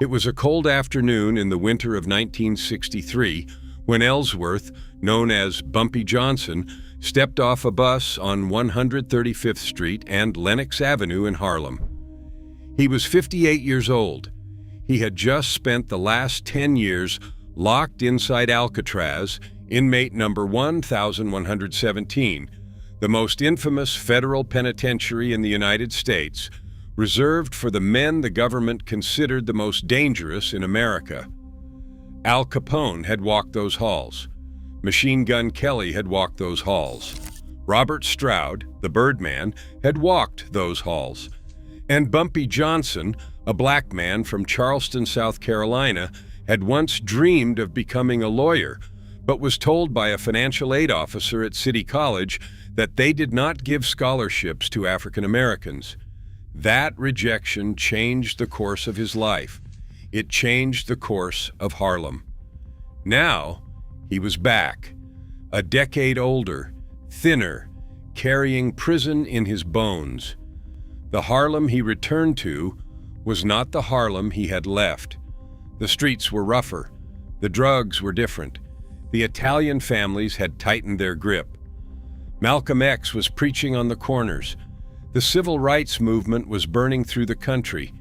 It was a cold afternoon in the winter of 1963 when Ellsworth, known as Bumpy Johnson, stepped off a bus on 135th Street and Lenox Avenue in Harlem. He was 58 years old. He had just spent the last 10 years locked inside Alcatraz, inmate number 1117, the most infamous federal penitentiary in the United States, reserved for the men the government considered the most dangerous in America. Al Capone had walked those halls. Machine Gun Kelly had walked those halls. Robert Stroud, the Birdman, had walked those halls. And Bumpy Johnson, a black man from Charleston, South Carolina, had once dreamed of becoming a lawyer, but was told by a financial aid officer at City College that they did not give scholarships to African Americans. That rejection changed the course of his life. It changed the course of Harlem. Now, he was back, a decade older, thinner, carrying prison in his bones. The Harlem he returned to was not the Harlem he had left. The streets were rougher. The drugs were different. The Italian families had tightened their grip. Malcolm X was preaching on the corners. The civil rights movement was burning through the country.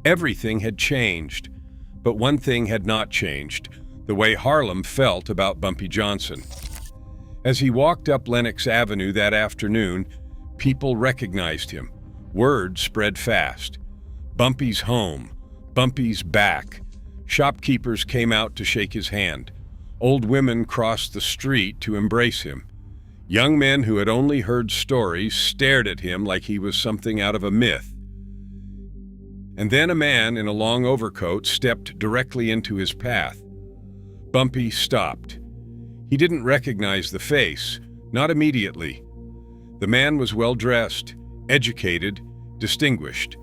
Everything had changed. But one thing had not changed: the way Harlem felt about Bumpy Johnson. As he walked up Lenox Avenue that afternoon, people recognized him. Word spread fast. Bumpy's home. Bumpy's back. Shopkeepers came out to shake his hand. Old women crossed the street to embrace him. Young men who had only heard stories stared at him like he was something out of a myth. And then a man in a long overcoat stepped directly into his path. Bumpy stopped. He didn't recognize the face, not immediately. The man was well-dressed, educated, distinguished.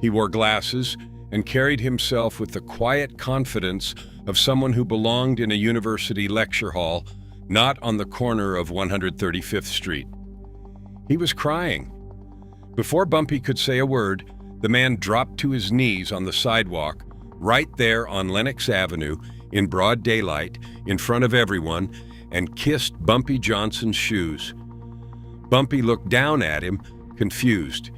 He wore glasses and carried himself with the quiet confidence of someone who belonged in a university lecture hall, not on the corner of 135th Street. He was crying. Before Bumpy could say a word, the man dropped to his knees on the sidewalk, right there on Lenox Avenue, in broad daylight, in front of everyone, and kissed Bumpy Johnson's shoes. Bumpy looked down at him, confused.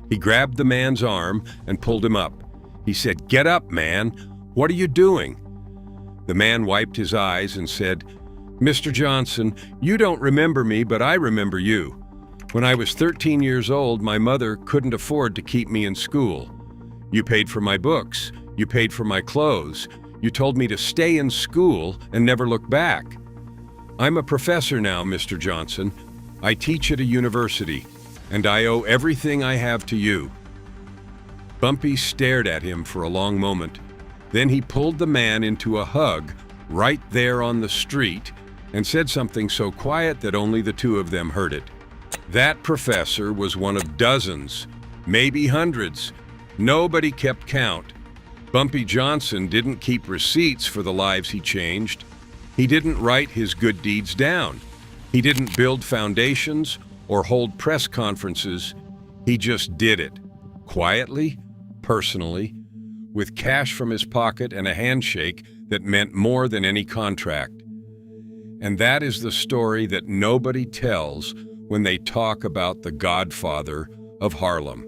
He grabbed the man's arm and pulled him up. He said, "Get up, man. What are you doing?" The man wiped his eyes and said, "Mr. Johnson, you don't remember me, but I remember you. When I was 13 years old, my mother couldn't afford to keep me in school. You paid for my books. You paid for my clothes. You told me to stay in school and never look back. I'm a professor now, Mr. Johnson. I teach at a university, and I owe everything I have to you." Bumpy stared at him for a long moment. Then he pulled the man into a hug right there on the street and said something so quiet that only the two of them heard it. That professor was one of dozens, maybe hundreds. Nobody kept count. Bumpy Johnson didn't keep receipts for the lives he changed. He didn't write his good deeds down. He didn't build foundations or hold press conferences. He just did it, quietly, personally, with cash from his pocket and a handshake that meant more than any contract. And that is the story that nobody tells when they talk about the godfather of Harlem.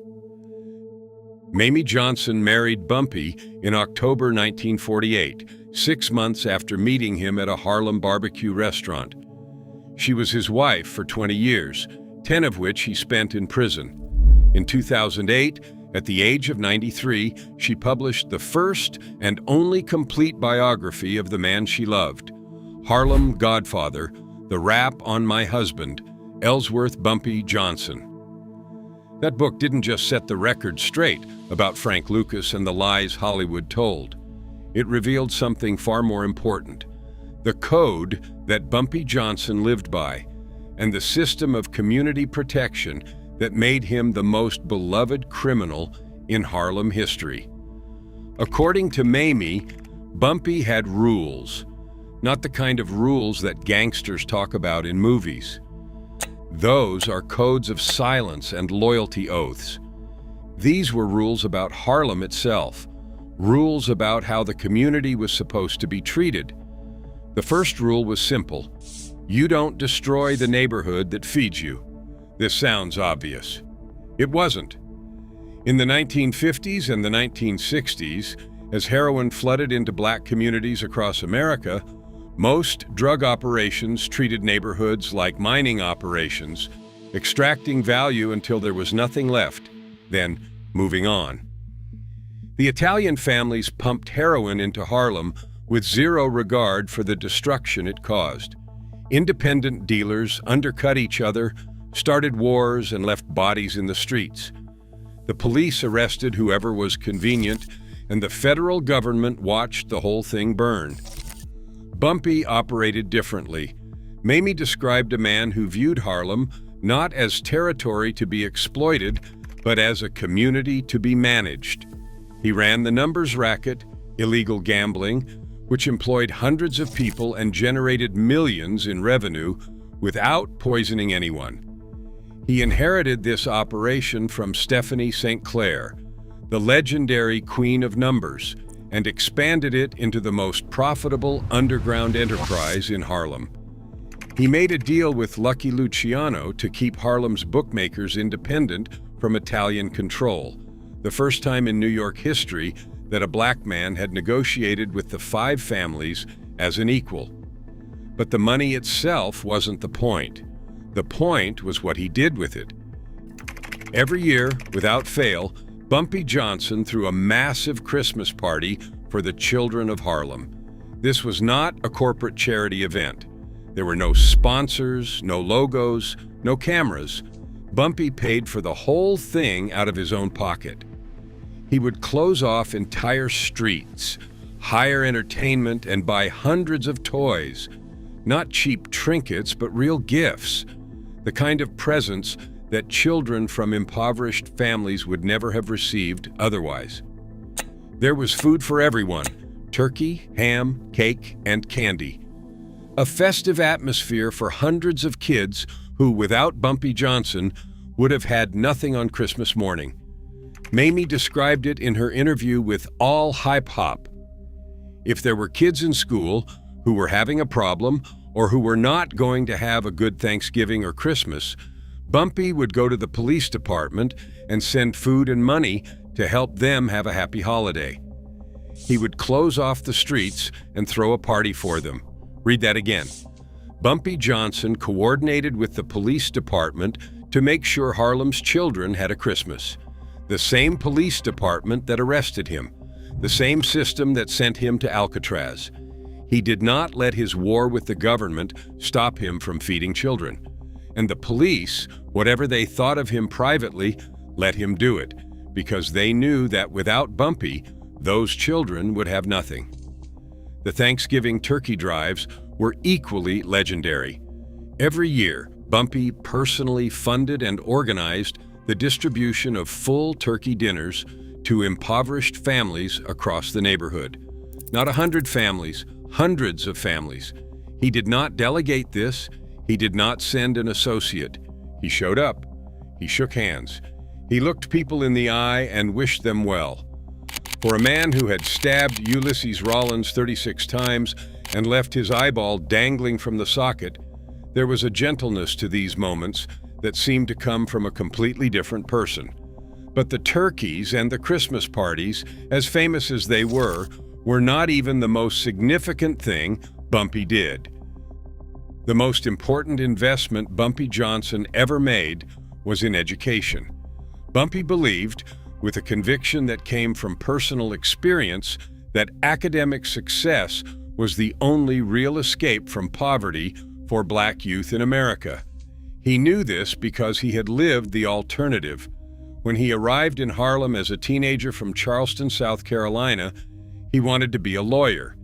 Mayme Johnson married Bumpy in October 1948, 6 months after meeting him at a Harlem barbecue restaurant. She was his wife for 20 years, 10 of which he spent in prison. In 2008, at the age of 93, she published the first and only complete biography of the man she loved, Harlem Godfather, The Rap on My Husband, Ellsworth Bumpy Johnson. That book didn't just set the record straight about Frank Lucas and the lies Hollywood told. It revealed something far more important: the code that Bumpy Johnson lived by, and the system of community protection that made him the most beloved criminal in Harlem history. According to Mayme, Bumpy had rules, not the kind of rules that gangsters talk about in movies. Those are codes of silence and loyalty oaths. These were rules about Harlem itself, rules about how the community was supposed to be treated. The first rule was simple: you don't destroy the neighborhood that feeds you. This sounds obvious. It wasn't. In the 1950s and the 1960s, as heroin flooded into black communities across America, most drug operations treated neighborhoods like mining operations, extracting value until there was nothing left, then moving on. The Italian families pumped heroin into Harlem with zero regard for the destruction it caused. Independent dealers undercut each other, started wars, and left bodies in the streets. The police arrested whoever was convenient, and the federal government watched the whole thing burn. Bumpy operated differently. Mayme described a man who viewed Harlem not as territory to be exploited, but as a community to be managed. He ran the numbers racket, illegal gambling, which employed hundreds of people and generated millions in revenue without poisoning anyone. He inherited this operation from Stephanie St. Clair, the legendary Queen of Numbers, and expanded it into the most profitable underground enterprise in Harlem. He made a deal with Lucky Luciano to keep Harlem's bookmakers independent from Italian control, the first time in New York history that a black man had negotiated with the five families as an equal. But the money itself wasn't the point. The point was what he did with it. Every year, without fail, Bumpy Johnson threw a massive Christmas party for the children of Harlem. This was not a corporate charity event. There were no sponsors, no logos, no cameras. Bumpy paid for the whole thing out of his own pocket. He would close off entire streets, hire entertainment, and buy hundreds of toys. Not cheap trinkets, but real gifts. The kind of presents that children from impoverished families would never have received otherwise. There was food for everyone: turkey, ham, cake, and candy. A festive atmosphere for hundreds of kids who, without Bumpy Johnson, would have had nothing on Christmas morning. Mayme described it in her interview with All Hype Hop. If there were kids in school who were having a problem or who were not going to have a good Thanksgiving or Christmas, Bumpy would go to the police department and send food and money to help them have a happy holiday. He would close off the streets and throw a party for them. Read that again. Bumpy Johnson coordinated with the police department to make sure Harlem's children had a Christmas. The same police department that arrested him, the same system that sent him to Alcatraz. He did not let his war with the government stop him from feeding children. And the police, whatever they thought of him privately, let him do it, because they knew that without Bumpy, those children would have nothing. The Thanksgiving turkey drives were equally legendary. Every year, Bumpy personally funded and organized the distribution of full turkey dinners to impoverished families across the neighborhood. Not 100 families, hundreds of families. He did not delegate this. He did not send an associate. He showed up. He shook hands. He looked people in the eye and wished them well. For a man who had stabbed Ulysses Rollins 36 times and left his eyeball dangling from the socket, there was a gentleness to these moments that seemed to come from a completely different person. But the turkeys and the Christmas parties, as famous as they were not even the most significant thing Bumpy did. The most important investment Bumpy Johnson ever made was in education. Bumpy believed, with a conviction that came from personal experience, that academic success was the only real escape from poverty for black youth in America. He knew this because he had lived the alternative. When he arrived in Harlem as a teenager from Charleston, South Carolina, he wanted to be a lawyer.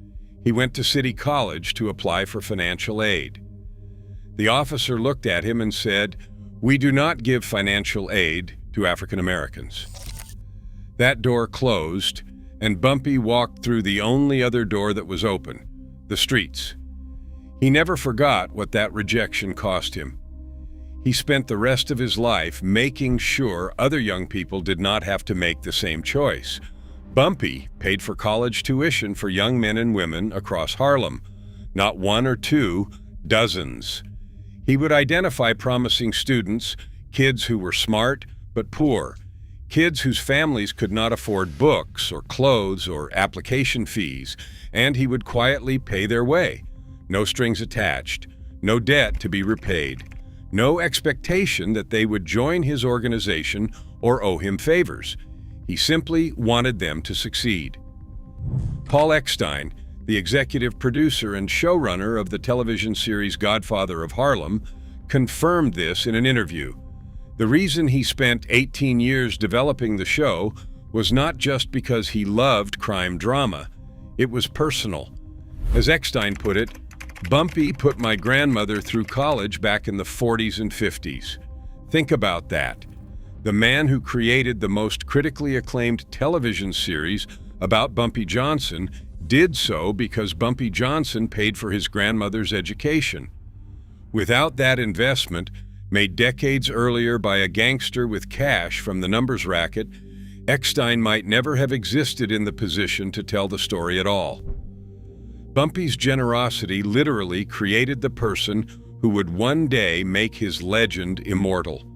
He went to City College to apply for financial aid. The officer looked at him and said, "We do not give financial aid to African Americans." That door closed, and Bumpy walked through the only other door that was open, the streets. He never forgot what that rejection cost him. He spent the rest of his life making sure other young people did not have to make the same choice. Bumpy paid for college tuition for young men and women across Harlem, not one or two, dozens. He would identify promising students, kids who were smart but poor, kids whose families could not afford books or clothes or application fees, and he would quietly pay their way. No strings attached, no debt to be repaid, no expectation that they would join his organization or owe him favors. He simply wanted them to succeed. Paul Eckstein, the executive producer and showrunner of the television series Godfather of Harlem, confirmed this in an interview. The reason he spent 18 years developing the show was not just because he loved crime drama. It was personal. As Eckstein put it, Bumpy put my grandmother through college back in the 40s and 50s. Think about that. The man who created the most critically acclaimed television series about Bumpy Johnson did so because Bumpy Johnson paid for his grandmother's education. Without that investment, made decades earlier by a gangster with cash from the numbers racket, Eckstein might never have existed in the position to tell the story at all. Bumpy's generosity literally created the person who would one day make his legend immortal.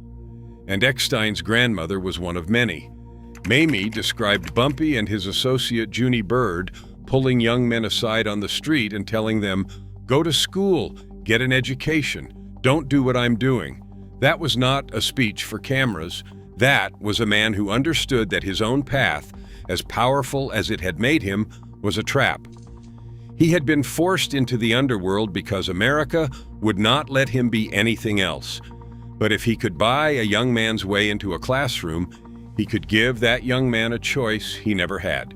And Eckstein's grandmother was one of many. Mayme described Bumpy and his associate Junie Bird pulling young men aside on the street and telling them, "Go to school, get an education, don't do what I'm doing." That was not a speech for cameras. That was a man who understood that his own path, as powerful as it had made him, was a trap. He had been forced into the underworld because America would not let him be anything else. But if he could buy a young man's way into a classroom, he could give that young man a choice he never had.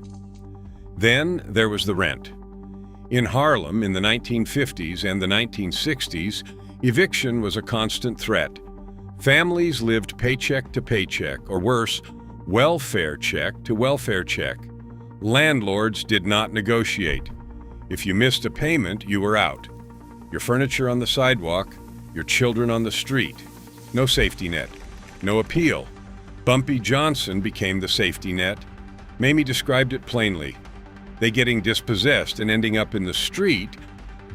Then there was the rent. In Harlem in the 1950s and the 1960s, eviction was a constant threat. Families lived paycheck to paycheck, or worse, welfare check to welfare check. Landlords did not negotiate. If you missed a payment, you were out. Your furniture on the sidewalk, your children on the street. No safety net, no appeal. Bumpy Johnson became the safety net. Mayme described it plainly. They getting dispossessed and ending up in the street,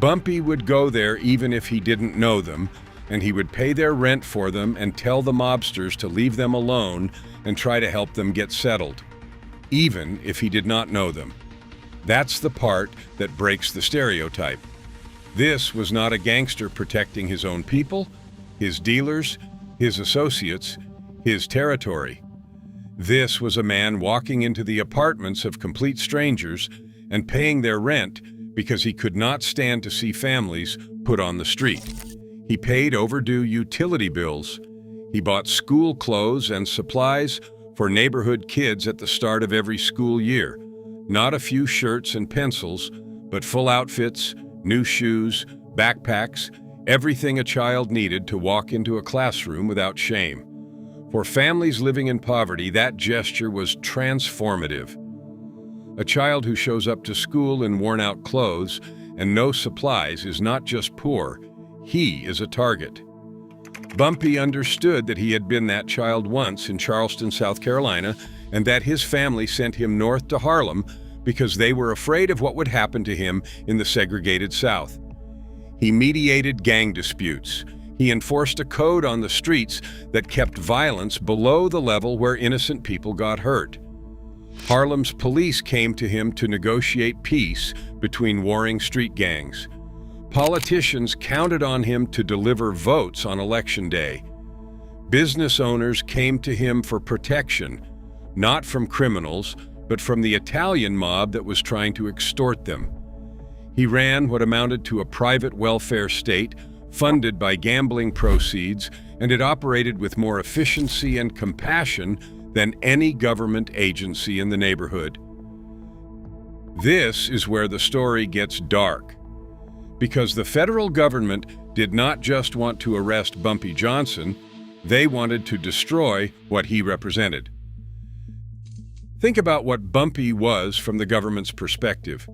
Bumpy would go there even if he didn't know them, and he would pay their rent for them and tell the mobsters to leave them alone and try to help them get settled, even if he did not know them. That's the part that breaks the stereotype. This was not a gangster protecting his own people, his dealers, his associates, his territory. This was a man walking into the apartments of complete strangers and paying their rent because he could not stand to see families put on the street. He paid overdue utility bills. He bought school clothes and supplies for neighborhood kids at the start of every school year. Not a few shirts and pencils, but full outfits, new shoes, backpacks, everything a child needed to walk into a classroom without shame. For families living in poverty, that gesture was transformative. A child who shows up to school in worn-out clothes and no supplies is not just poor, he is a target. Bumpy understood that he had been that child once in Charleston, South Carolina, and that his family sent him north to Harlem because they were afraid of what would happen to him in the segregated South. He mediated gang disputes. He enforced a code on the streets that kept violence below the level where innocent people got hurt. Harlem's police came to him to negotiate peace between warring street gangs. Politicians counted on him to deliver votes on Election Day. Business owners came to him for protection, not from criminals, but from the Italian mob that was trying to extort them. He ran what amounted to a private welfare state funded by gambling proceeds, and it operated with more efficiency and compassion than any government agency in the neighborhood. This is where the story gets dark, because the federal government did not just want to arrest Bumpy Johnson, they wanted to destroy what he represented. Think about what Bumpy was from the government's perspective.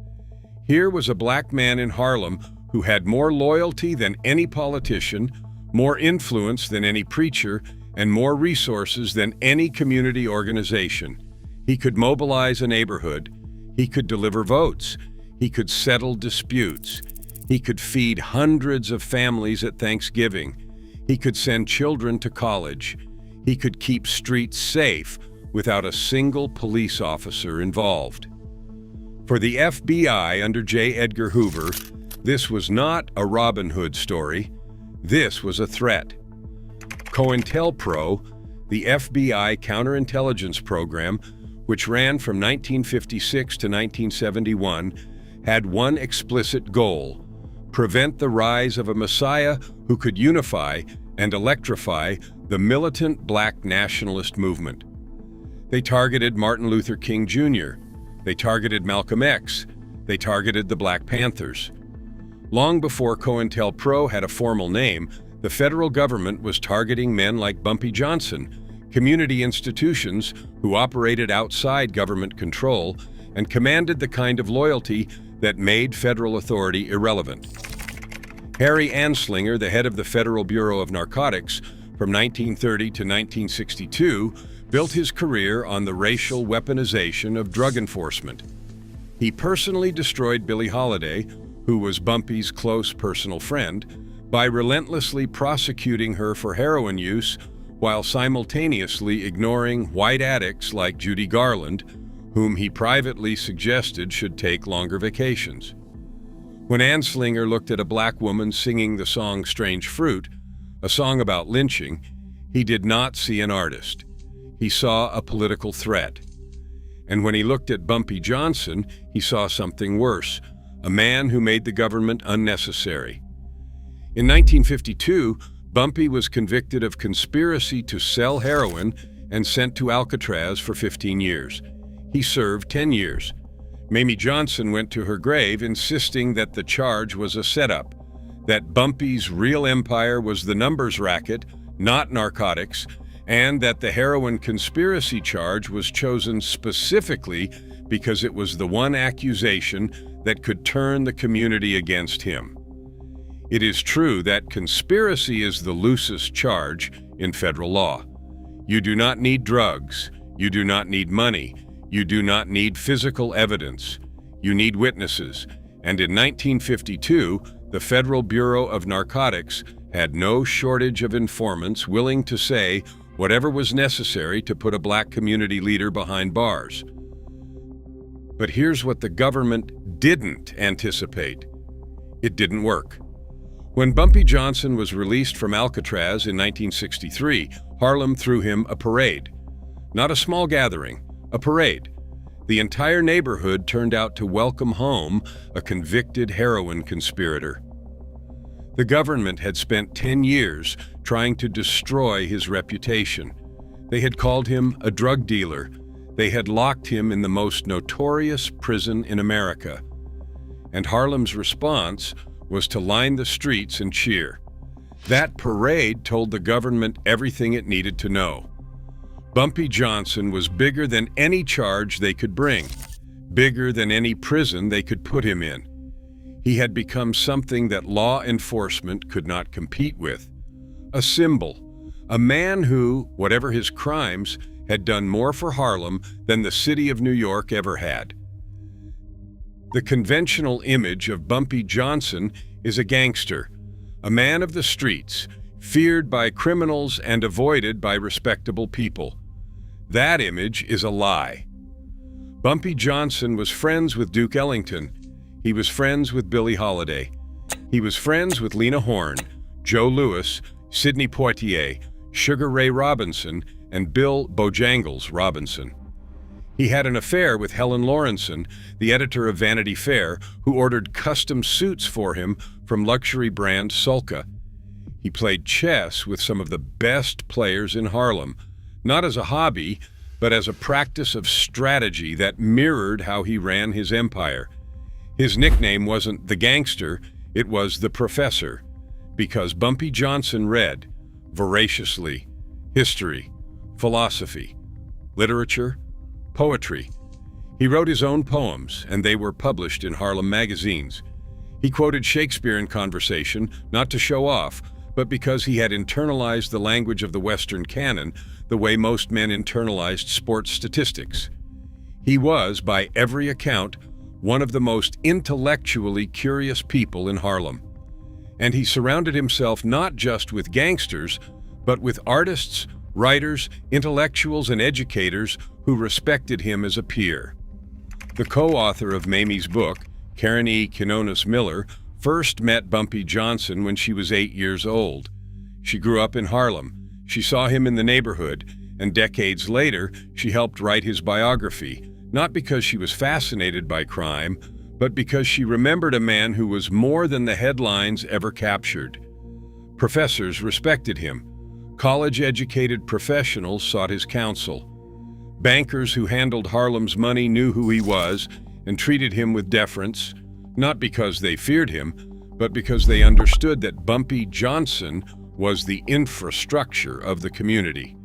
Here was a black man in Harlem who had more loyalty than any politician, more influence than any preacher, and more resources than any community organization. He could mobilize a neighborhood. He could deliver votes. He could settle disputes. He could feed hundreds of families at Thanksgiving. He could send children to college. He could keep streets safe without a single police officer involved. For the FBI under J. Edgar Hoover, this was not a Robin Hood story. This was a threat. COINTELPRO, the FBI counterintelligence program, which ran from 1956 to 1971, had one explicit goal: prevent the rise of a messiah who could unify and electrify the militant black nationalist movement. They targeted Martin Luther King Jr. They targeted Malcolm X. They targeted the Black Panthers. Long before COINTELPRO had a formal name, the federal government was targeting men like Bumpy Johnson, community institutions who operated outside government control and commanded the kind of loyalty that made federal authority irrelevant. Harry Anslinger, the head of the Federal Bureau of Narcotics from 1930 to 1962, built his career on the racial weaponization of drug enforcement. He personally destroyed Billie Holiday, who was Bumpy's close personal friend, by relentlessly prosecuting her for heroin use while simultaneously ignoring white addicts like Judy Garland, whom he privately suggested should take longer vacations. When Anslinger looked at a black woman singing the song Strange Fruit, a song about lynching, he did not see an artist. He saw a political threat. And when he looked at Bumpy Johnson, he saw something worse, a man who made the government unnecessary. In 1952, Bumpy was convicted of conspiracy to sell heroin and sent to Alcatraz for 15 years. He served 10 years. Mayme Johnson went to her grave insisting that the charge was a setup, that Bumpy's real empire was the numbers racket, not narcotics, and that the heroin conspiracy charge was chosen specifically because it was the one accusation that could turn the community against him. It is true that conspiracy is the loosest charge in federal law. You do not need drugs. You do not need money. You do not need physical evidence. You need witnesses. And in 1952, the Federal Bureau of Narcotics had no shortage of informants willing to say whatever was necessary to put a black community leader behind bars. But here's what the government didn't anticipate. It didn't work. When Bumpy Johnson was released from Alcatraz in 1963, Harlem threw him a parade. Not a small gathering, a parade. The entire neighborhood turned out to welcome home a convicted heroin conspirator. The government had spent 10 years trying to destroy his reputation. They had called him a drug dealer. They had locked him in the most notorious prison in America. And Harlem's response was to line the streets and cheer. That parade told the government everything it needed to know. Bumpy Johnson was bigger than any charge they could bring, bigger than any prison they could put him in. He had become something that law enforcement could not compete with. A symbol, a man who, whatever his crimes, had done more for Harlem than the city of New York ever had. The conventional image of Bumpy Johnson is a gangster, a man of the streets, feared by criminals and avoided by respectable people. That image is a lie. Bumpy Johnson was friends with Duke Ellington. He was friends with Billie Holiday. He was friends with Lena Horne, Joe Louis, Sidney Poitier, Sugar Ray Robinson, and Bill Bojangles Robinson. He had an affair with Helen Lawrenson, the editor of Vanity Fair, who ordered custom suits for him from luxury brand Solka. He played chess with some of the best players in Harlem, not as a hobby, but as a practice of strategy that mirrored how he ran his empire. His nickname wasn't the Gangster, it was the Professor, because Bumpy Johnson read voraciously history, philosophy, literature, poetry. He wrote his own poems, and they were published in Harlem magazines. He quoted Shakespeare in conversation, not to show off, but because he had internalized the language of the Western canon the way most men internalized sports statistics. He was, by every account, one of the most intellectually curious people in Harlem. And he surrounded himself not just with gangsters, but with artists, writers, intellectuals, and educators who respected him as a peer. The co-author of Mayme's book, Karen E. Quinones Miller, first met Bumpy Johnson when she was 8 years old. She grew up in Harlem. She saw him in the neighborhood, and decades later, she helped write his biography, not because she was fascinated by crime, but because she remembered a man who was more than the headlines ever captured. Professors respected him. College-educated professionals sought his counsel. Bankers who handled Harlem's money knew who he was and treated him with deference, not because they feared him, but because they understood that Bumpy Johnson was the infrastructure of the community.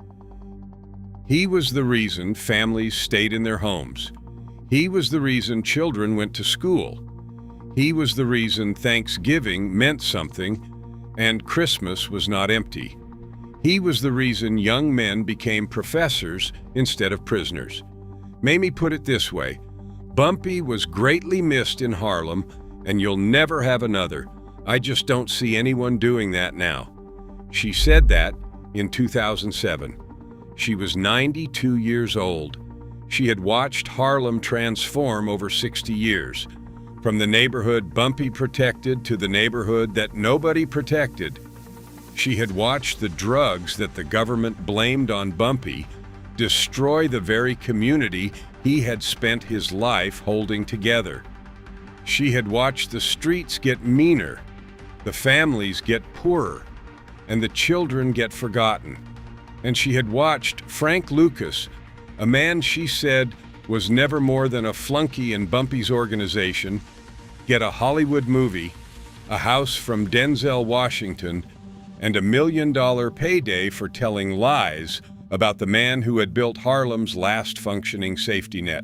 He was the reason families stayed in their homes. He was the reason children went to school. He was the reason Thanksgiving meant something and Christmas was not empty. He was the reason young men became professors instead of prisoners. Mayme put it this way: Bumpy was greatly missed in Harlem, and you'll never have another. I just don't see anyone doing that now. She said that in 2007. She was 92 years old. She had watched Harlem transform over 60 years, from the neighborhood Bumpy protected to the neighborhood that nobody protected. She had watched the drugs that the government blamed on Bumpy destroy the very community he had spent his life holding together. She had watched the streets get meaner, the families get poorer, and the children get forgotten. And she had watched Frank Lucas, a man she said was never more than a flunky in Bumpy's organization, get a Hollywood movie, a house from Denzel Washington, and $1 million payday for telling lies about the man who had built Harlem's last functioning safety net.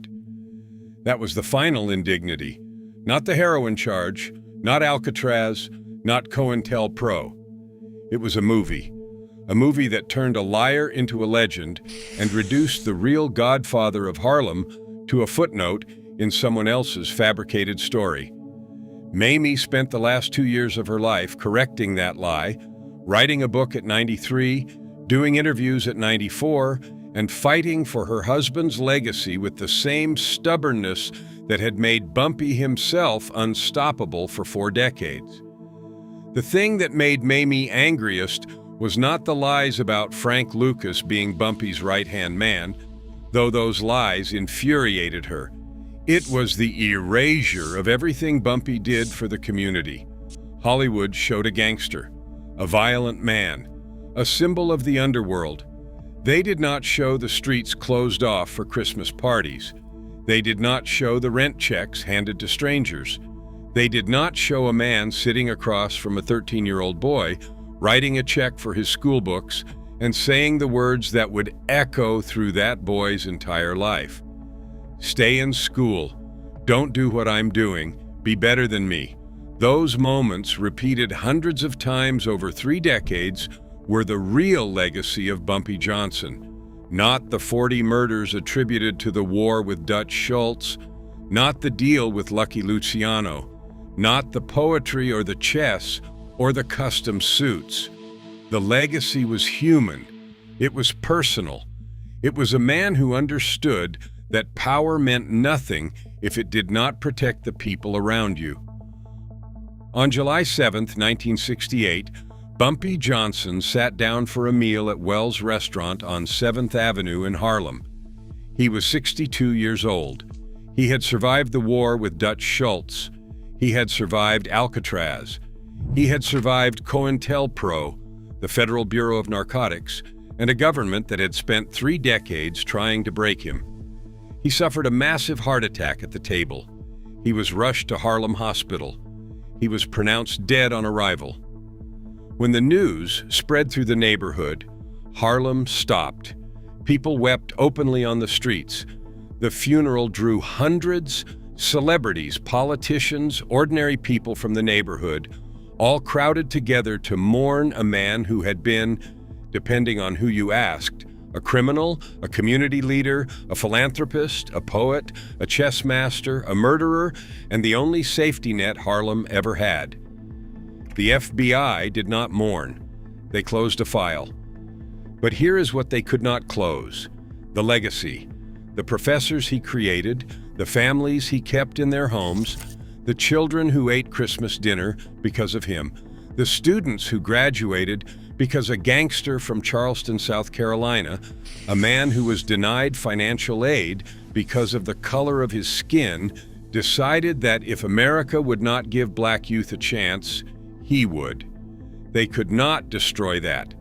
That was the final indignity. Not the heroin charge, not Alcatraz, not COINTELPRO. It was a movie that turned a liar into a legend and reduced the real godfather of Harlem to a footnote in someone else's fabricated story. Mayme spent the last 2 years of her life correcting that lie, writing a book at 93, doing interviews at 94, and fighting for her husband's legacy with the same stubbornness that had made Bumpy himself unstoppable for 4 decades. The thing that made Mayme angriest was not the lies about Frank Lucas being Bumpy's right-hand man, though those lies infuriated her. It was the erasure of everything Bumpy did for the community. Hollywood showed a gangster, a violent man, a symbol of the underworld. They did not show the streets closed off for Christmas parties. They did not show the rent checks handed to strangers. They did not show a man sitting across from a 13-year-old boy, writing a check for his school books and saying the words that would echo through that boy's entire life. Stay in school. Don't do what I'm doing. Be better than me. Those moments, repeated hundreds of times over 3 decades, were the real legacy of Bumpy Johnson. Not the 40 murders attributed to the war with Dutch Schultz, not the deal with Lucky Luciano, not the poetry or the chess or the custom suits. The legacy was human. It was personal. It was a man who understood that power meant nothing if it did not protect the people around you. On July 7, 1968, Bumpy Johnson sat down for a meal at Wells Restaurant on 7th Avenue in Harlem. He was 62 years old. He had survived the war with Dutch Schultz. He had survived Alcatraz. He had survived COINTELPRO, the Federal Bureau of Narcotics, and a government that had spent 3 decades trying to break him. He suffered a massive heart attack at the table. He was rushed to Harlem Hospital. He was pronounced dead on arrival. When the news spread through the neighborhood, Harlem stopped. People wept openly on the streets. The funeral drew hundreds, celebrities, politicians, ordinary people from the neighborhood, all crowded together to mourn a man who had been, depending on who you asked, A criminal, a community leader, a philanthropist, a poet, a chess master, a murderer, and the only safety net Harlem ever had. The FBI did not mourn. They closed a file. But here is what they could not close: the legacy. The professors he created, the families he kept in their homes, the children who ate Christmas dinner because of him, the students who graduated because a gangster from Charleston, South Carolina, a man who was denied financial aid because of the color of his skin, decided that if America would not give black youth a chance, he would. They could not destroy that.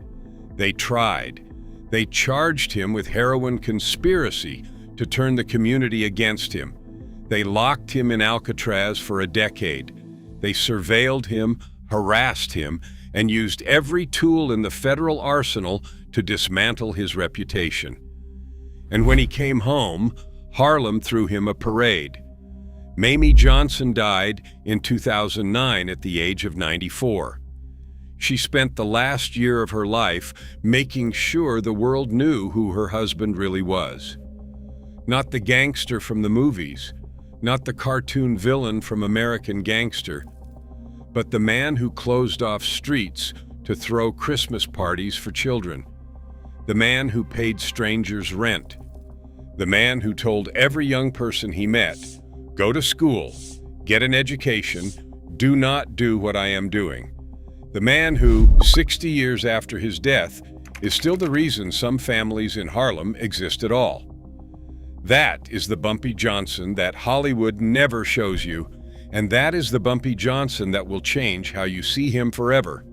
They tried. They charged him with heroin conspiracy to turn the community against him. They locked him in Alcatraz for a decade. They surveilled him, harassed him, and used every tool in the federal arsenal to dismantle his reputation. And when he came home, Harlem threw him a parade. Mayme Johnson died in 2009 at the age of 94. She spent the last year of her life making sure the world knew who her husband really was. Not the gangster from the movies, not the cartoon villain from American Gangster, but the man who closed off streets to throw Christmas parties for children, the man who paid strangers rent, the man who told every young person he met, "Go to school, get an education, do not do what I am doing." The man who, 60 years after his death, is still the reason some families in Harlem exist at all. That is the Bumpy Johnson that Hollywood never shows you, and that is the Bumpy Johnson that will change how you see him forever.